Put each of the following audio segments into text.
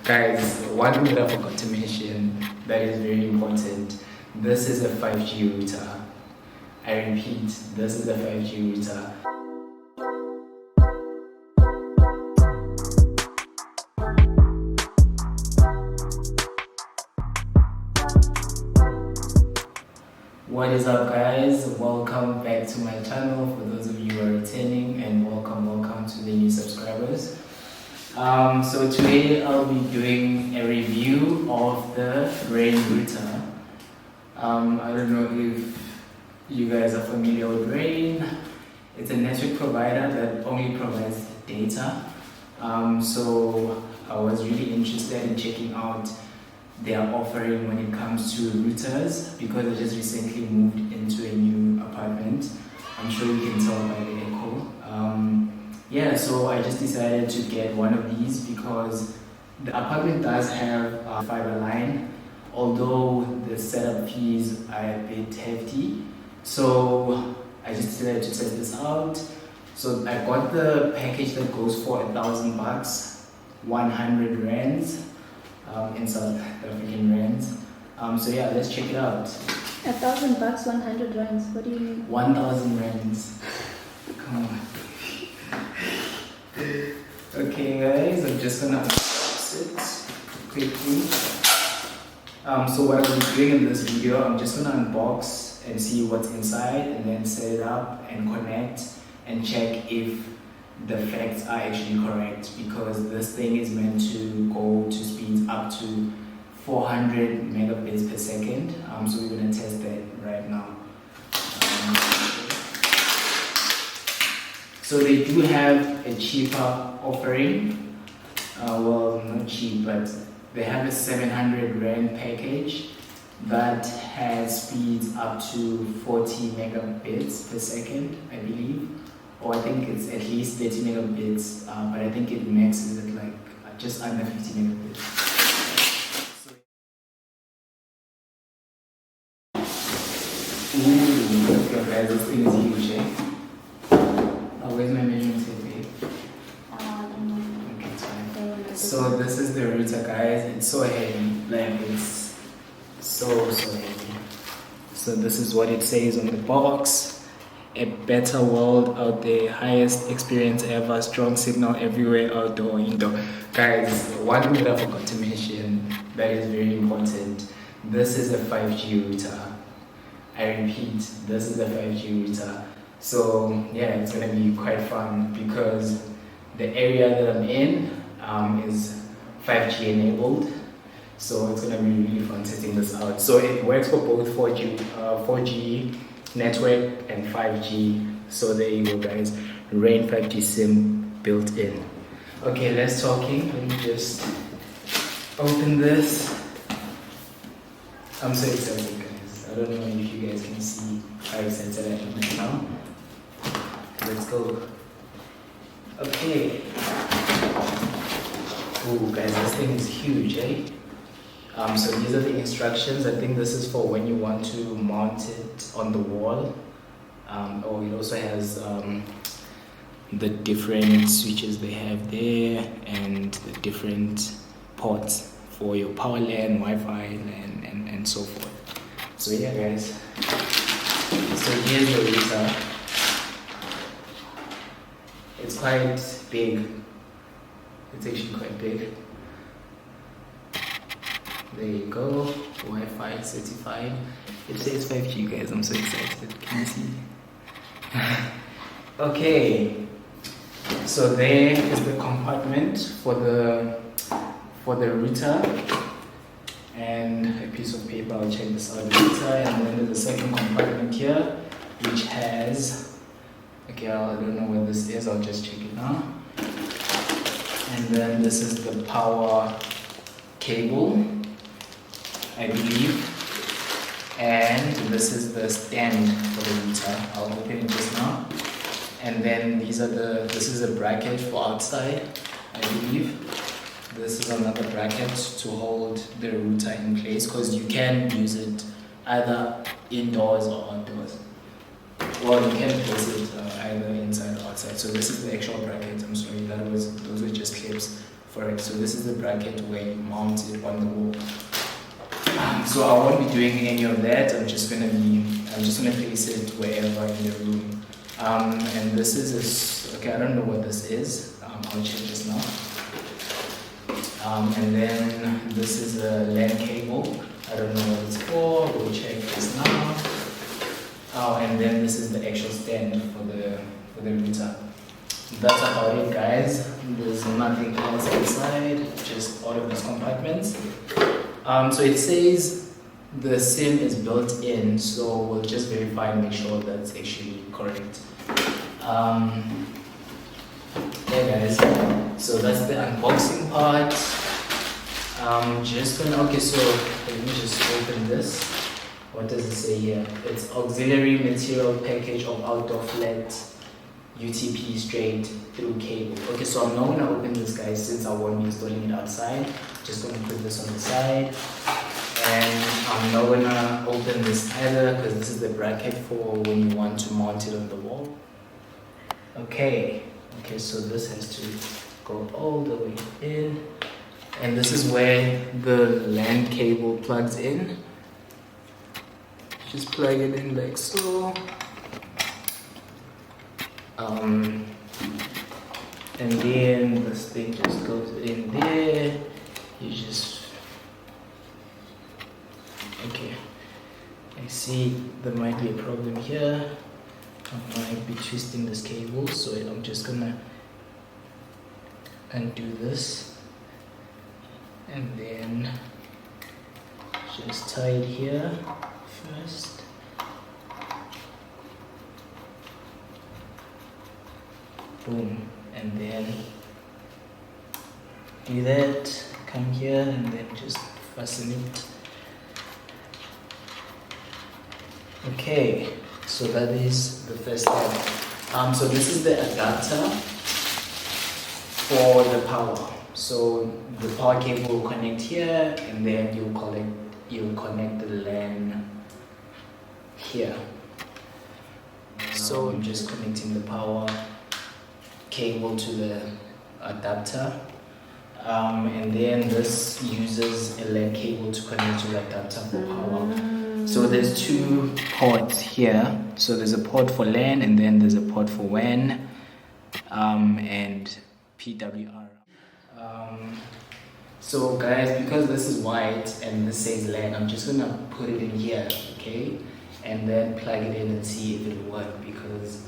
Guys, one thing that I forgot to mention that is very important. This is a 5G router. I repeat, this is a 5G router. What is up, guys? Welcome back to my channel for those of you who are returning, and welcome to the new subscribers. So today I'll be doing a review of the Rain router. I don't know if you guys are familiar with Rain. It's a network provider that only provides data. So I was really interested in checking out their offering when it comes to routers, because I just recently moved into a new apartment. I'm sure you can tell by the echo. So I just decided to get one of these because the apartment does have a fiber line, although the setup fees are a bit hefty. So I just decided to test this out. So I got the package that goes for $1,000, 100 rands. In South African rands. So yeah, let's check it out. $1,000, 100 rands. What do you mean? 1,000 rands. Come on. Okay, guys, I'm just gonna unbox it quickly. So what I'll be doing in this video, I'm just gonna unbox and see what's inside, and then set it up and connect and check if the facts are actually correct, because this thing is meant to go to speeds up to 400 megabits per second. So we're going to test that right now. So they do have a cheaper offering. Well, not cheap, but they have a 700 rand package that has speeds up to 40 megabits per second, I believe. Or I think it's at least 30 megabits, but I think it maxes at like just under 50 megabits. Ooh, okay, guys, this thing is huge, eh? Where's my measuring tape, babe? Okay, it's fine. So this is the router, guys. It's so heavy, like it's so heavy. So this is what it says on the box. A better world out there, highest experience ever, strong signal everywhere, outdoor, indoor. Guys, one thing that I forgot to mention that is very important. This is a 5G router. I repeat, this is a 5G router. So yeah, it's gonna be quite fun because the area that I'm in is 5G enabled. So it's gonna be really fun setting this out. So it works for both 4G network and 5G. So there you go, guys. Rain 5G SIM built in. Okay, less talking. Let me just open this. I'm so excited, guys. I don't know if you guys can see how excited I am right now. Let's go. Okay. Ooh, guys, this thing is huge, eh? So these are the instructions. I think this is for when you want to mount it on the wall. Or it also has the different switches they have there, and the different ports for your power LAN, Wi-Fi, and so forth. So yeah, guys. So here's the router. It's quite big. It's actually quite big. There you go, Wi-Fi certified. It says 5G, guys. I'm so excited. Can you see? Okay, so there is the compartment for the router, and a piece of paper. I'll check this out later. And then there's a second compartment here, which has, okay, I don't know what this is. I'll just check it now. And then this is the power cable, I believe, and this is the stand for the router. I'll open it just now. And then this is a bracket for outside, I believe. This is another bracket to hold the router in place, because you can use it either indoors or outdoors. Well, you can place it either inside or outside. So this is the actual bracket. I'm sorry, those were just clips for it. So this is the bracket where you mount it on the wall. So I won't be doing any of that. I'm just gonna place it wherever in the room. And this is okay. I don't know what this is. I'll check this now. And then this is a LAN cable. I don't know what it's for. We'll check this now. Oh, and then this is the actual stand for the router. That's about it, guys. There's nothing else inside, just all of these compartments. So it says the SIM is built in, so we'll just verify and make sure that's actually correct. Yeah, guys. So that's the unboxing part. Okay, so let me just open this. What does it say here? It's auxiliary material package of outdoor flat UTP straight through cable. Okay, so I'm not gonna open this, guys, since I won't be installing it outside. Just gonna put this on the side, and I'm not gonna open this either because this is the bracket for when you want to mount it on the wall. Okay, so this has to go all the way in, and this is where the LAN cable plugs in. Just plug it in like so. And then this thing just goes in there. You just, okay, I see there might be a problem here. I might be twisting this cable, so I'm just gonna undo this and then just tie it here first. Boom, and then do that, come here and then just fasten it. Okay, so that is the first step. So this is the adapter for the power. So the power cable will connect here, and then you'll connect the LAN here. So I'm just connecting the power cable to the adapter, and then this uses a LAN cable to connect to the adapter for power. So there's two ports here. So there's a port for LAN, and then there's a port for WAN and PWR. So guys, because this is white and this says LAN, I'm just gonna put it in here, okay, and then plug it in and see if it will work, because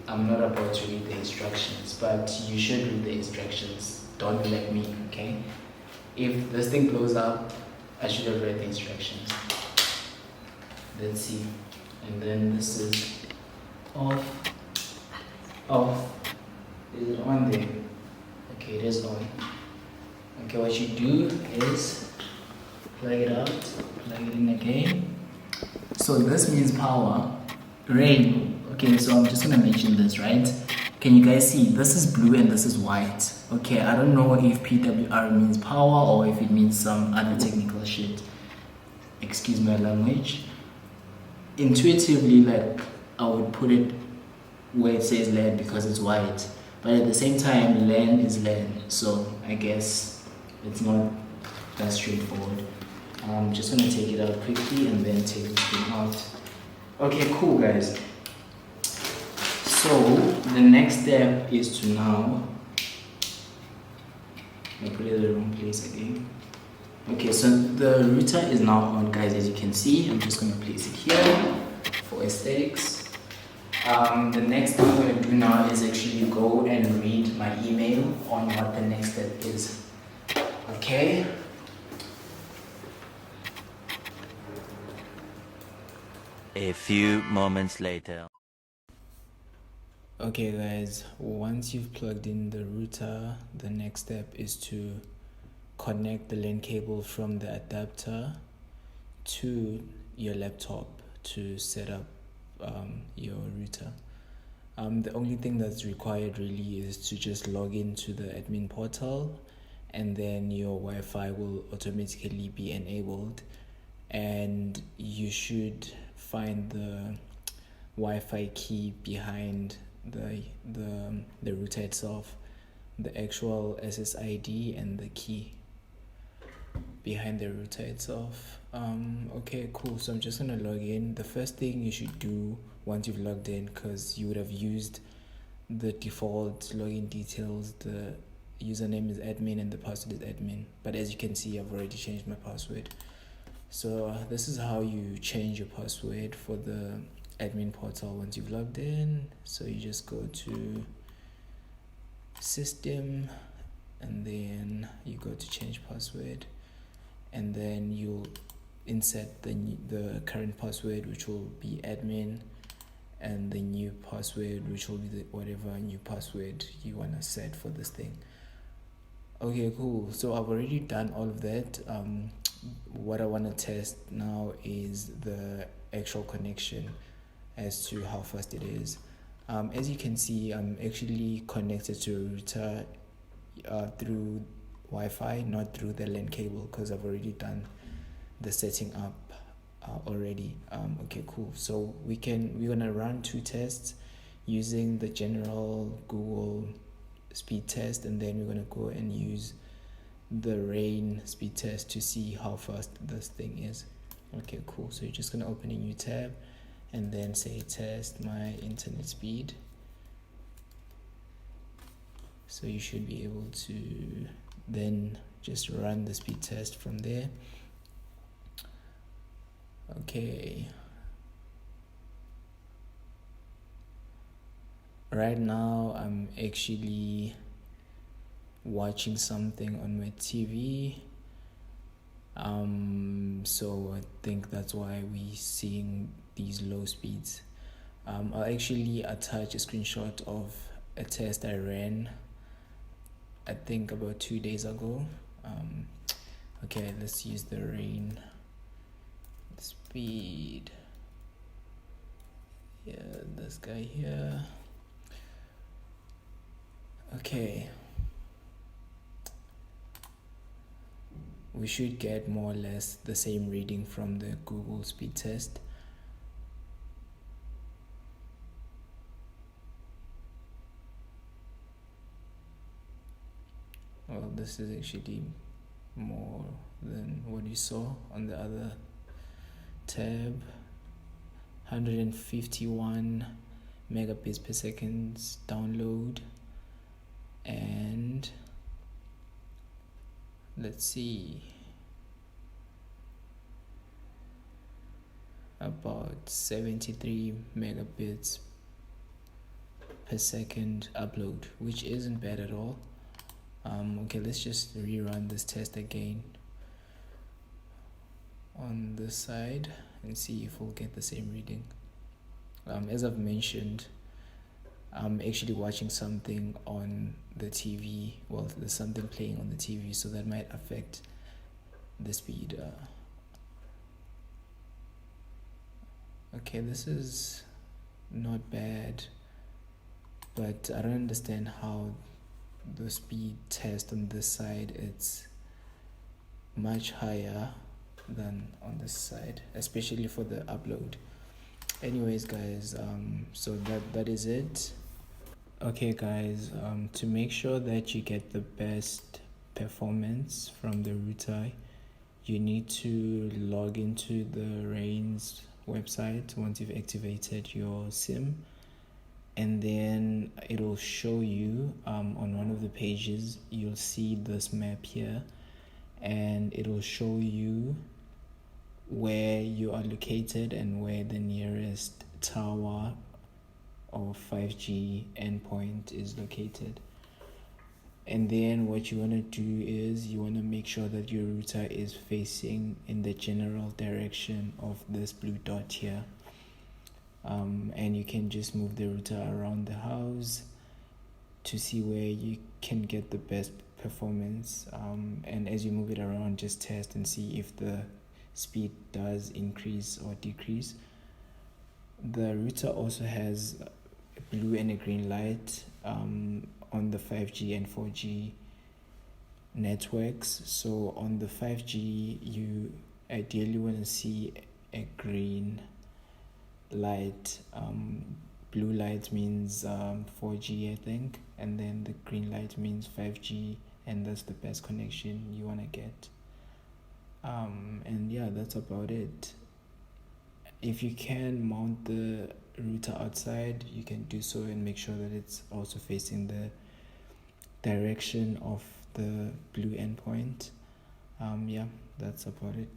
I'm not about to read the instructions, but you should read the instructions. Don't be like me, okay? If this thing blows up, I should have read the instructions. Let's see. And then this is off. Is it on there? Okay, it is on. Okay, what you do is plug it out, plug it in again. So this means power, rain. Okay, so I'm just gonna mention this, right? Can you guys see? This is blue and this is white. Okay, I don't know if PWR means power or if it means some other technical shit. Excuse my language. Intuitively, like, I would put it where it says LAN because it's white. But at the same time, LAN is LAN. So I guess it's not that straightforward. I'm just gonna take it out quickly and then take this thing out. Okay, cool, guys. So the next step is to now, I put it in the wrong place again. Okay, so the router is now on, guys, as you can see. I'm just gonna place it here for aesthetics. The next thing I'm gonna do now is actually go and read my email on what the next step is. Okay. A few moments later. Okay guys, once you've plugged in the router, the next step is to connect the LAN cable from the adapter to your laptop to set up your router. The only thing that's required really is to just log into the admin portal, and then your Wi-Fi will automatically be enabled, and you should find the Wi-Fi key behind the router itself. the actual SSID and the key behind the router itself. Okay, cool. So I'm just gonna log in. The first thing you should do once you've logged in, because you would have used the default login details, the username is admin and the password is admin, but as you can see, I've already changed my password. So this is how you change your password for the admin portal once you've logged in. So you just go to system and then you go to change password, and then you'll insert the current password, which will be admin, and the new password, which will be whatever new password you want to set for this thing. Okay, cool. So I've already done all of that. What I want to test now is the actual connection, as to how fast it is. As you can see, I'm actually connected to a router through Wi-Fi, not through the LAN cable, because I've already done the setting up already. Okay, cool. So we're gonna run 2 tests using the general Google speed test, and then we're gonna go and use the rain speed test to see how fast this thing is. Okay, cool. So you're just gonna open a new tab and then say test my internet speed. So you should be able to then just run the speed test from there. Okay. Right now I'm actually watching something on my TV. So I think that's why we're seeing these low speeds. I'll actually attach a screenshot of a test I ran, I think about 2 days ago. Okay, let's use the rain speed. Yeah, this guy here. Okay. We should get more or less the same reading from the Google speed test. Well, this is actually more than what you saw on the other tab. 151 megabits per second download, and let's see, about 73 megabits per second upload, which isn't bad at all. Okay, let's just rerun this test again on this side and see if we'll get the same reading. As I've mentioned, I'm actually watching something on the TV. Well, there's something playing on the TV, so that might affect the speed. Okay, this is not bad, but I don't understand how the speed test on this side it's much higher than on this side, especially for the upload. Anyways, guys, so that is it. Okay, guys, to make sure that you get the best performance from the router, you need to log into the Rain's website once you've activated your SIM, and then it'll show you on one of the pages, you'll see this map here, and it'll show you where you are located and where the nearest tower or 5G endpoint is located. And then what you want to do is you want to make sure that your router is facing in the general direction of this blue dot here. And you can just move the router around the house to see where you can get the best performance. And as you move it around, just test and see if the speed does increase or decrease. The router also has a blue and a green light on the 5G and 4G networks. So on the 5G, you ideally want to see a green light blue light means 4G, I think, and then the green light means 5G, and that's the best connection you want to get. And yeah, that's about it. If you can mount the router outside, you can do so, and make sure that it's also facing the direction of the blue endpoint. Yeah, that's about it.